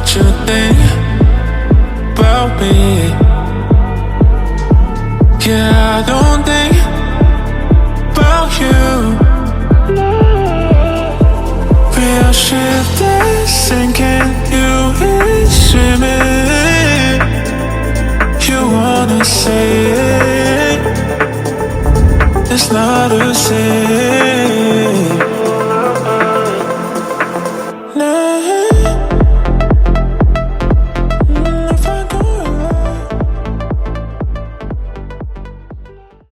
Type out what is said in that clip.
What you think about me? Yeah, I don't think about you. Real shit that's sinking you in swimming. You wanna say it, it's not a sin.